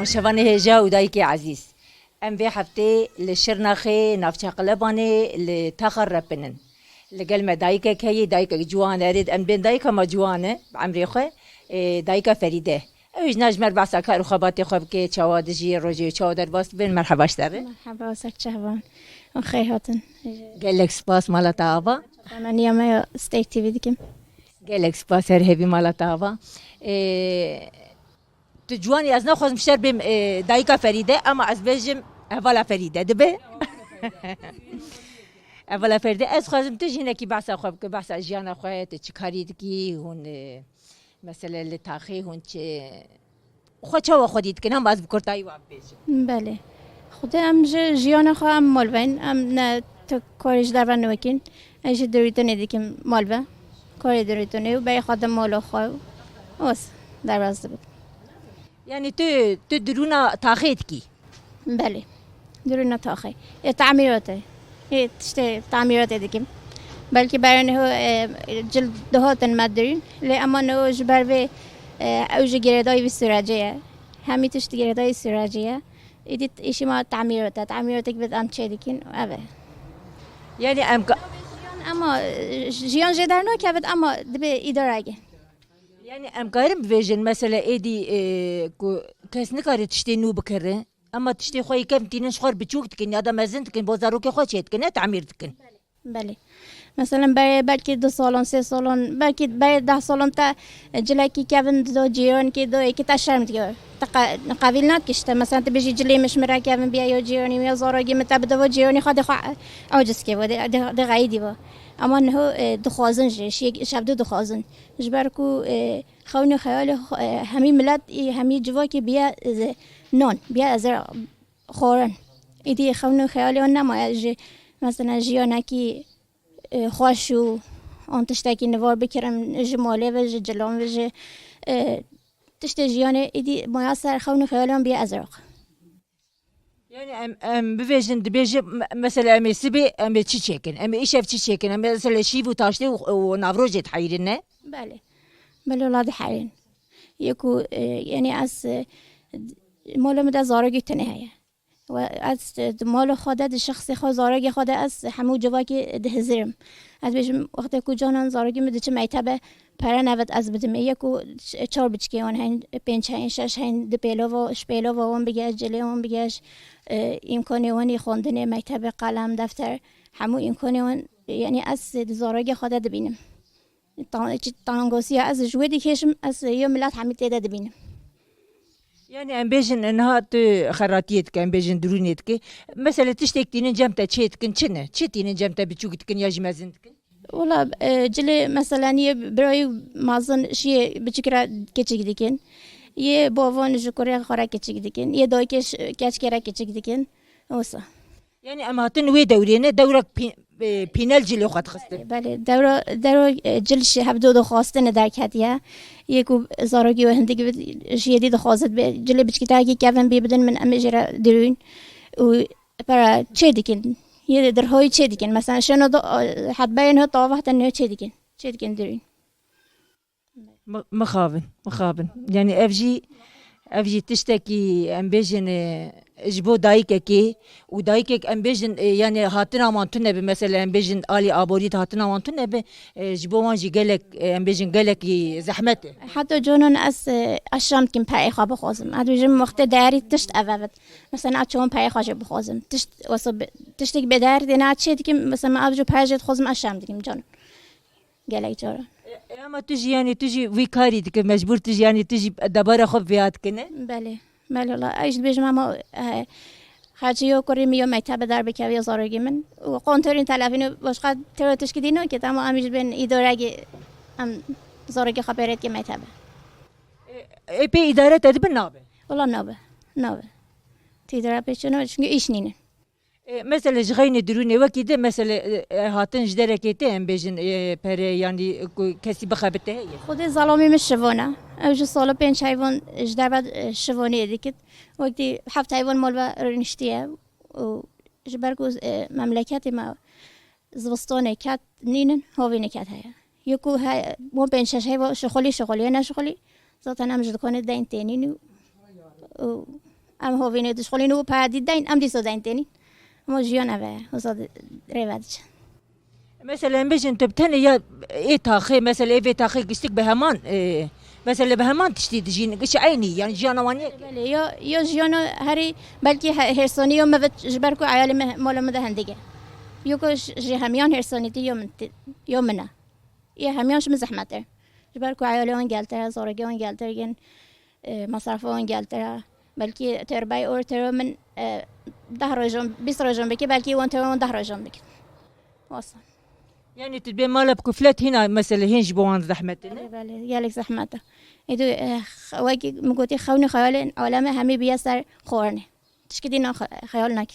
مشوانه هجا و دایکی عزیز ام به هفته لشرناخه نافچه قلبانه لتاخر رپنن لقل ما دایک کی دایک جوان اريد ام بين دایک ما جوانه عمري خو دایک فریده اوج نجمر باسا کار خباتی خوب که چوادجی روجی چوادر باست بین مرحبا شتره مرحبا وسك شهبان وخير هاتن گلک سپاس مالا تاوا من يوم ستيك تي في ديكم گلک سپاس هر هبی مالا تاوا تو جوانی از نخواست مشتر بیم دایکا فریده اما از بجم اولا فریده دبه اولا فریده از خواستم تجینه کی بحثا خوب که بحثا جیانا خواهد چی کارید کی هون مثلا لتاخی هون چه خود چه و خودید که هم از بکرتایی و بیشم بله خود ام جیانا خواهم مالبین ام نه تو کارش در نوکین ایش دریتونه دیکم مالبه کاری دریتونه و بای خودم مالو خواه اوس در راست بود یعنی تو درونا تاخید کی بله درونا تاخی تعمیراته تشته تعمیراته دیکم بلکه برای نه جلد دهاتن مدرین لی اما نه جبر و اوج گردای و سراجیه همی تشت گردای سراجیه ایدی ایشی ما تعمیراته که بدم چه دیکن اوه یعنی اما جیان جدار نکرد اما دبی اداره اگه یعنی امکارم بویژن مثلا ایدی کس نکاری تشتی نو بکره اما تشتی خوی کم تینش خور بچوک تکن یا دم ازن تکن بازارو که خود چید کنه تعمیر تکن بله مثلا برای بلکه 2 سالن 3 سالن بلکه برای 10 سالن تا جلکی کردن دو جیران که دو یکی تشرم دیگر قابل نکشته مثلا تبیجی جلی مش مرا کردن بیا یا جیرانی یا زاراگی متبده و جیرانی خود اوجس که بود ده غیدی بود اما نه دخوازن شب دخوازن جبر کو خون خیال همی ملت همی جوا که بیا نان بیا از خورن ایدی خون خیال اون نمای مثلا جیانا کی خوشو آن تشتکی نوار بکرم جماله و جلام و تشت جیانه ایدی میاسر خون خیالم بیا ازرق یعنی ام بویژن دبیج مثلا ام سبی ام چی چکن ام ایشف چی چکن ام مثلا شیف و تاشته و نوروز تحیرین نه بله ولاد حرین یکو یعنی از مال مد زارگی تنهایه و از مال خودت شخص خود زارگی خود از همو جواکی دهزرم از بیشم وقتی کو جانان زارگی مد چه میتابه پر نود از بدم یکو 4 بچکی اون هن 5 هن 6 هن دپیلو و شپیلو و اون بگه جلی اون بگهش امکانی اونی خوندن مکتب قلم دفتر همو امکانی اون یعنی از زارگی خودت ببینم تانگوسی از جودی کشم از یه ملت همه تیده دبینم یعنی ام بیشن انها تو خراتیت که ام بیشن درونیت که مثلا تشتک دینن جمتا چیت کن چنه چی دینن جمتا بچوکت کن یا جمازند کن والله جلی مثلا یه برای مازن شیء بچکره کچک دیکن یه باوان جکره خورا کچک دیکن یه دایکش کچکره کچک دیکن اوسا یعنی اما هاتن وی دورینه دورک پینل جلو خود خسته بله دورو جلش هبدو خواستن در کدیه یکو زارگی و هندگی جیدی خواست به جلی بچکی تاگی کفن بی بدن من امجرا درون و برا چه دیکن یه درهای چه دیکن مثلا شنو حد بین ها طاوه تنه چه دیکن درون مخابن يعني افجي تشتكي ام بيجن اجبو دايككي ودايكك ام بيجن يعني هاتنا مانتونه مثلا ام بيجن الي ابوريت هاتنا مانتونه اجبو وانجي قالك ام بيجن قالك زحمته حتى جونن اس الشام كم باي خا بخوزم ادو جم وقت داري تشت افافت مثلا اتشون باي خا بخوزم تشت وصب تشتك بدار دينا تشي ديكم مثلا ابجو باجت خوزم الشام ديكم جون قالك جورا اما تجي يعني تجي ويكاري ديك مجبور تجي يعني تجي دبارة خب فيات كنه بله والله ايش بيجي ماما خاطيو كريميو مكتب دار بكاوي زارگی من و قانترین تلفین باشقد تراتش کدینو که تمام امیش بین اداره ام زارگی خبرت که مکتب ای پی اداره تدبیر نابه والله نابه تیدره پیشونو چون ایش نینه مثلا جغين دروني وكده مثلا هاتن جدركيته ام بيجن پر يعني كسي بخابته هي خود ظلامي مش شفونه اوج سال 5 حيوان جدر بعد شفوني ديكت وقتي حفت حيوان مال رنشتيه و جبركو مملكتي ما زوستانه كات نينن هاوينه كات هيا يكو هاي مو 5 حيوان شغلي انا شغلي ذات انا مش دكان دين تاني و ام هوینه دشخولین و پادید دین ام دیسو دین تینی ما جیان اوه وصاد روادش مثلا بيجن تبتني يا ايه تاخي مثلا ايه تاخي قشتك بهمان إيه مثلا بهمان تشتي تجين قش عيني يعني جانا واني بله یا جیانو هری بلکه هرسانی و مفت جبرکو عیال مال مده هندگه یو کش جه همیان هرسانی تی یا منه یه همیانش مزحمته جبرکو عیال اون گلتره زارگی اون گلتره گن مصرف اون گلتره بلکه تربای اور تر من 10 روزم 20 روزم بکی بلکه اون تر اون 10 روزم بکی واصل يعني تبي مالا بكفلات هنا مثلا هين جبوان زحمتنا بله يالك زحمته إدو واقي مقولتي خوني خيال علامة همي بيسر خورني تشكدينا خيالنا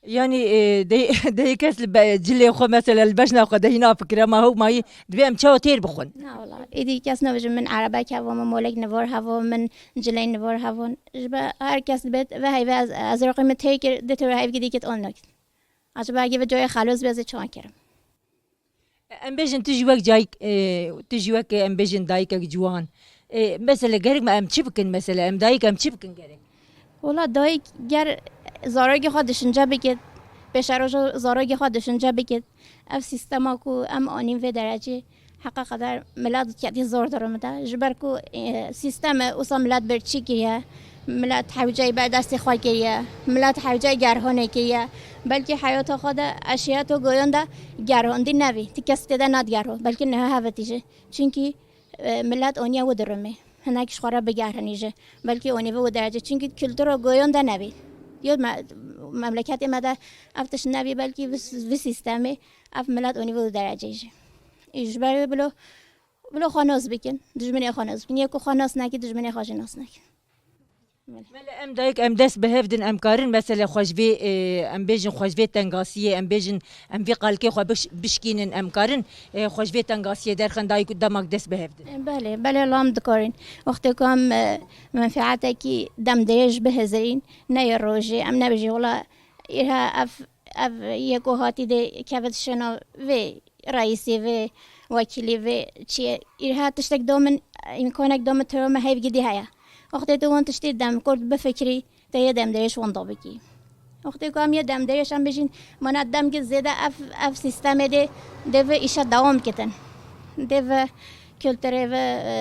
يعني إيه دي كسل جلي خو مثلا البشنا خو ده هنا فكرة ما هو ما دبي ام تشاو تير بخون لا والله إدي كاس نوج من عربة كهوا من مولك نفور هوا من جلين نفور هوا جبا هر كاس بيت وهاي از رقم تيكر دتور هاي بدي كت أونك عجبا أجيب جوي خالص بيزي شو كرم ام بيجن تجوك جايك تجوك ام بيجن دايك جوان مثلا غيرك ما ام تشبكن مثلا ام دايك ام تشبكن غيرك والله دايك گر زارگی خودشون جا بگید بشراج زارگی خودشون جا بگید اف سیستما کو ام آنیم و درجه حقا قدر ملاد کدی زور دارم ده جبر کو سیستم اصلا ملاد برچی کیه ملاد حوجای بعد دست خواهی کیه ملاد حوجای گرهانه کیه بلکه حیات خود اشیاء تو گوینده گرهاندی نوی تکست ده ند گرها بلکه نه هفتیجه چونکی ملاد آنیا و درمه هنگش خورا بگرهنیجه بلکه آنی و درجه چونکی کلتور گوینده نوی یا مملکت ماده افتش نبی بلکه و سیستمی اف ملت آنی و درجه ایش ایجباری بلو خاناس بکن دشمنی خاناس بکن یکو خاناس نکی دشمنی خاجناس نکی ملا ام دايك ام دس بهفدن ام كارن مثلا خوشبي ام بيجن خوشبي تنغاسيه ام بيجن ام في قالكي خو بشكينن ام كارن خوشبي تنغاسيه درخن دايك دمك دس بهفدن بله لام دکارین وقتی کام منفعتکی دم دیج بهزرین نه روزی ام نبیجی ولی ایها اف یکو هاتی ده کفت شنا و رئیسی و وکیلی و چیه ایها تشتک دومن امکانک دوم ترم هیو گیدی هیا وقتی تو وان تشتی دم کرد بفکری تا دم دیش وان دابکی وقتی کام یه دم دیش هم بجین من دم که زیاده اف سیستم ده و ایشا دوام کتن ده كلتري و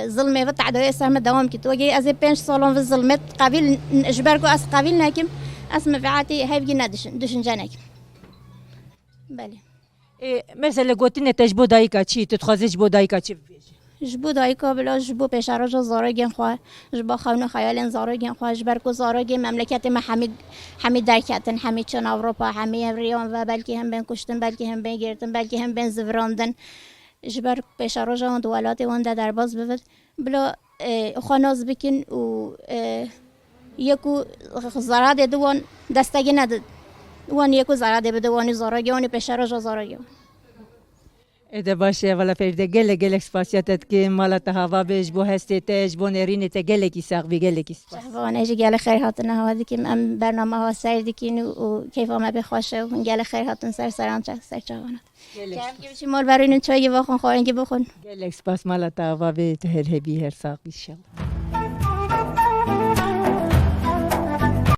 ظلمي و تعدوي سهم دوام كت وجي از 5 سالون و ظلمت قبيل اجبركو اس قبيل ناكم اس مفعاتي هاي بجي دشن جانك بله مثلا قلتنا تجبو دايكا چي تتخازي جبو دايكا چي جبو دايكا بلا جبو بشارج زارگين خو جبا خونو خيال زارگين خو اجبركو زارگين مملكت ما حميد دركاتن حميد چن اوروبا حميد ريان و بلكي هم بين كشتن بلكي هم بين گرتن بلكي هم بين زفراندن جبر بشارج آن دوالات وان در باز بود بلا خاناز بکن و یکو زراد دوان دستگی ند وان یکو زراد بدوانی زارگی وانی بشارج زارگی إذا باشه ولا فرده گله سپاسیاتت که مالا تهوا بیش بو هستی تیج بو نرینی تا گله کی ساق بی گله کی سپاس شهوان ایجی گله خیر هاتن هوا دیکیم ام برنامه ها سر دیکین و کیف ما بخواشه و گله خیر هاتن سران چه سر چوانات که بچی مال برین چای بخون خورنگی بخون گله سپاس مالا تهوا به هر هبی هر ساق بیشتر